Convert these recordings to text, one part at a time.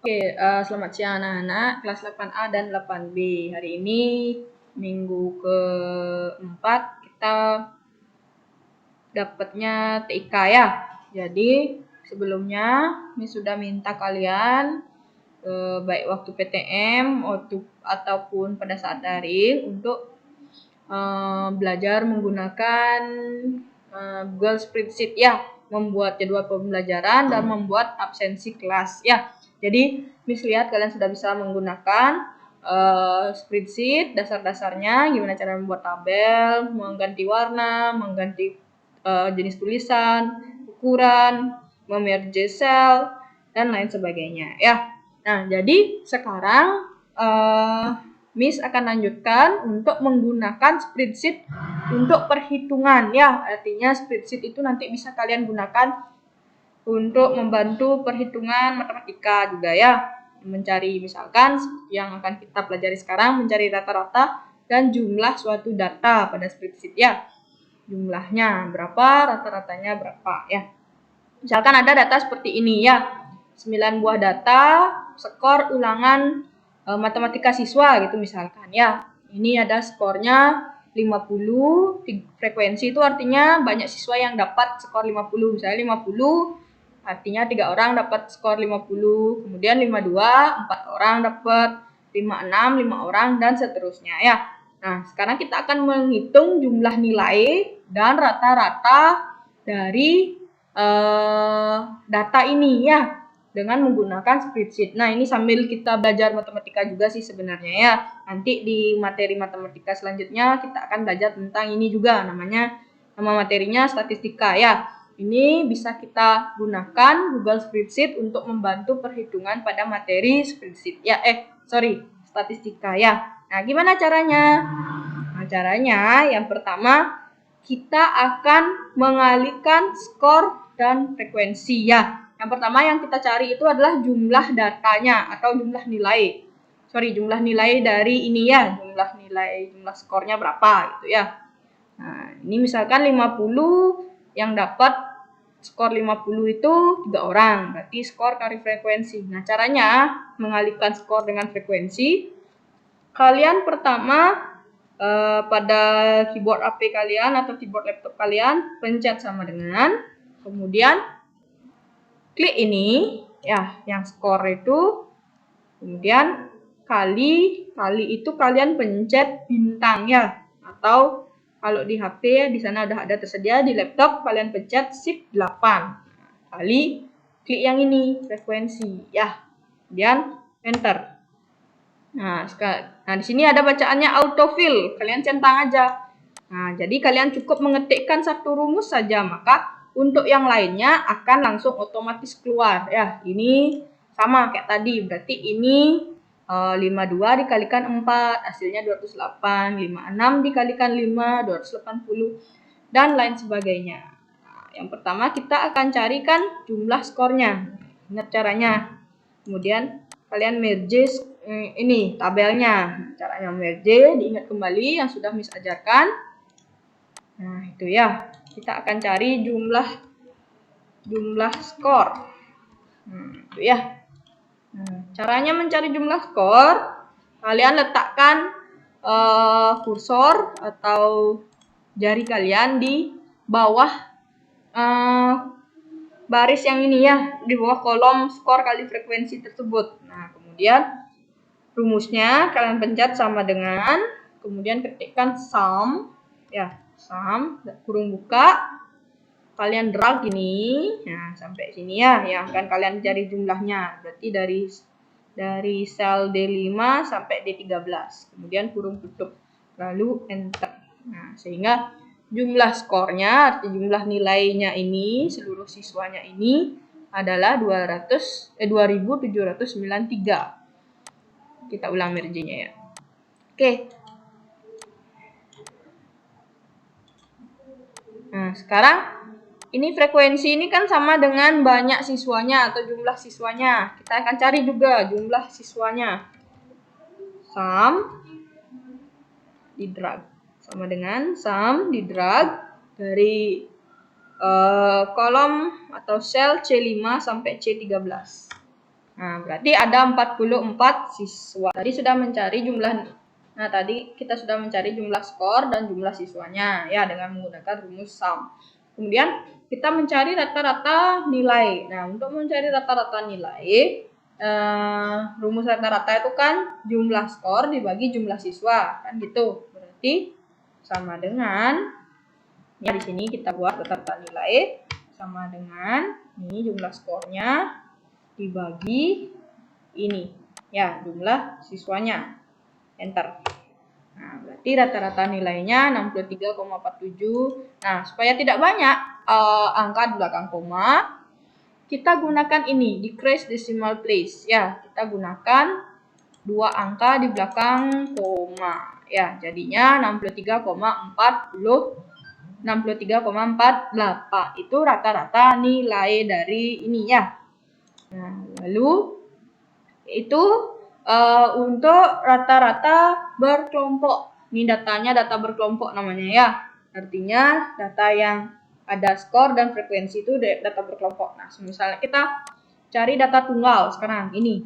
Selamat siang anak-anak kelas 8A dan 8B. Hari ini minggu keempat kita dapatnya TIK ya. Jadi sebelumnya ini sudah minta kalian baik waktu PTM ataupun pada saat daring untuk belajar menggunakan Google Spreadsheet ya, membuat jadwal pembelajaran dan membuat absensi kelas ya. Jadi Miss lihat kalian sudah bisa menggunakan spreadsheet, dasar-dasarnya gimana cara membuat tabel, mengganti warna, mengganti jenis tulisan, ukuran, memerge cell, dan lain sebagainya ya. Nah, jadi sekarang Miss akan lanjutkan untuk menggunakan spreadsheet untuk perhitungan ya. Artinya spreadsheet itu nanti bisa kalian gunakan untuk membantu perhitungan matematika juga ya. Mencari misalkan yang akan kita pelajari sekarang, mencari rata-rata dan jumlah suatu data pada spreadsheet ya. Jumlahnya berapa, rata-ratanya berapa ya. Misalkan ada data seperti ini ya. 9 buah data, skor ulangan matematika siswa gitu misalkan ya. Ini ada skornya 50, frekuensi itu artinya banyak siswa yang dapat skor 50. Misalnya 50 artinya 3 orang dapat skor 50, kemudian 52, 4 orang dapat, 56, 5 orang, dan seterusnya ya. Nah, sekarang kita akan menghitung jumlah nilai dan rata-rata dari data ini ya, dengan menggunakan spreadsheet. Nah, ini sambil kita belajar matematika juga sih sebenarnya ya. Nanti di materi matematika selanjutnya kita akan belajar tentang ini juga, nama materinya statistika ya. Ini bisa kita gunakan Google Spreadsheet untuk membantu perhitungan pada materi spreadsheet ya. Statistika ya. Nah, gimana caranya? Nah, caranya yang pertama kita akan mengalihkan skor dan frekuensi ya. Yang pertama yang kita cari itu adalah jumlah datanya atau jumlah nilai. Jumlah nilai dari ini ya, jumlah skornya berapa gitu ya. Nah, ini misalkan 50 yang dapat skor 50 itu 3 orang, berarti skor kali frekuensi. Nah, caranya mengalihkan skor dengan frekuensi, kalian pertama pada keyboard HP kalian atau keyboard laptop kalian pencet sama dengan, kemudian klik ini ya, yang skor itu, kemudian kali itu kalian pencet bintang ya, atau kalau di HP di sana udah ada tersedia, di laptop kalian pencet shift 8 kali klik yang ini frekuensi ya, kemudian enter. Nah, di sini ada bacaannya autofill, kalian centang aja. Nah, jadi kalian cukup mengetikkan satu rumus saja, maka untuk yang lainnya akan langsung otomatis keluar ya. Ini sama kayak tadi, berarti ini 52 dikalikan 4, hasilnya 208, 56 dikalikan 5, 280, dan lain sebagainya. Nah, yang pertama kita akan carikan jumlah skornya. Ingat caranya. Kemudian kalian merge ini tabelnya. Caranya merge, diingat kembali yang sudah Miss ajarkan. Nah, itu ya. Kita akan cari jumlah skor. Itu ya. Caranya mencari jumlah skor, kalian letakkan kursor atau jari kalian di bawah baris yang ini ya, di bawah kolom skor kali frekuensi tersebut. Nah, kemudian rumusnya kalian pencet sama dengan, kemudian ketikkan sum ya, sum kurung buka, kalian drag ini, nah sampai sini ya, yang akan kalian cari jumlahnya. Berarti dari sel D5 sampai D13. Kemudian kurung tutup. Lalu enter. Nah, sehingga jumlah skornya, arti jumlah nilainya ini, seluruh siswanya ini adalah 2793. Kita ulang merge-nya ya. Oke. Nah, sekarang ini frekuensi ini kan sama dengan banyak siswanya atau jumlah siswanya. Kita akan cari juga jumlah siswanya. Sum di drag sama dengan sum di drag dari kolom atau sel C5 sampai C13. Nah, berarti ada 44 siswa. Tadi sudah mencari jumlah. Nah, tadi kita sudah mencari jumlah skor dan jumlah siswanya ya dengan menggunakan rumus sum. Kemudian kita mencari rata-rata nilai. Nah, untuk mencari rata-rata nilai, rumus rata-rata itu kan jumlah skor dibagi jumlah siswa, kan gitu. Berarti sama dengan ya di sini kita buat rata-rata nilai sama dengan ini jumlah skornya dibagi ini ya jumlah siswanya, enter. Nah, berarti rata-rata nilainya 63,47. Nah, supaya tidak banyak angka di belakang koma, kita gunakan ini decrease decimal place ya. Kita gunakan 2 angka di belakang koma ya, jadinya 63,48 itu rata-rata nilai dari ini ya. Nah, lalu itu untuk rata-rata berkelompok. Ini datanya data berkelompok namanya ya. Artinya data yang ada skor dan frekuensi itu data berkelompok. Nah, misalnya kita cari data tunggal sekarang ini.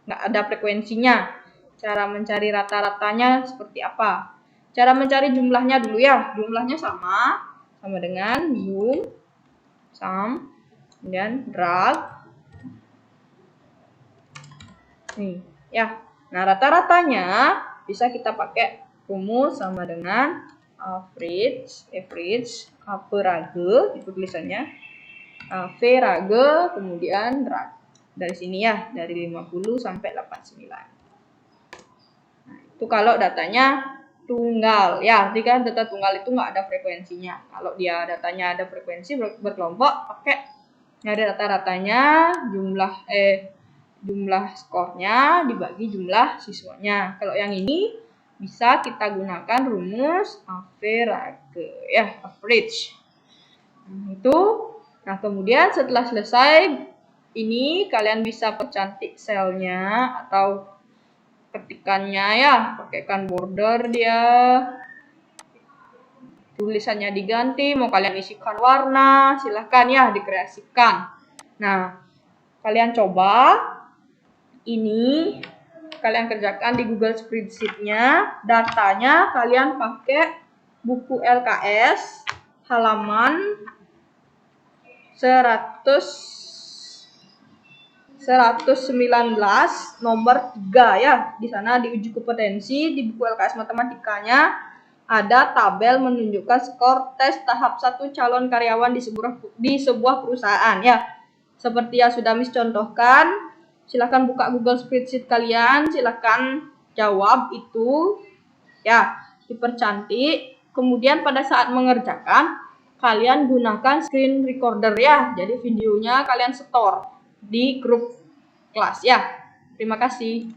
Nggak ada frekuensinya. Cara mencari rata-ratanya seperti apa? Cara mencari jumlahnya dulu ya. Jumlahnya sama dengan zoom, sum, kemudian drag. Nih, ya. Nah, rata-ratanya bisa kita pakai rumus sama dengan average, average, itu tulisannya. Average, kemudian drag. Dari sini ya, dari 50 sampai 89. Nah, itu kalau datanya tunggal. Ya, arti kan data tunggal itu nggak ada frekuensinya. Kalau dia datanya ada frekuensi berkelompok, pakai nyari rata-ratanya, jumlah skornya dibagi jumlah siswanya. Kalau yang ini bisa kita gunakan rumus average ya, average. Nah, itu. Nah, kemudian setelah selesai ini kalian bisa percantik selnya atau ketikannya ya, pakaikan border dia. Tulisannya diganti, mau kalian isikan warna, silahkan ya dikreasikan. Nah, kalian coba ini kalian kerjakan di Google Spreadsheet-nya, datanya kalian pakai buku LKS halaman 119 nomor 3 ya. Di sana di uji kompetensi di buku LKS matematikanya ada tabel menunjukkan skor tes tahap 1 calon karyawan di sebuah perusahaan ya. Seperti yang sudah Miss contohkan. Silahkan buka Google Spreadsheet kalian, silahkan jawab itu ya, dipercantik. Kemudian pada saat mengerjakan kalian gunakan screen recorder ya, jadi videonya kalian store di grup kelas ya. Terima kasih.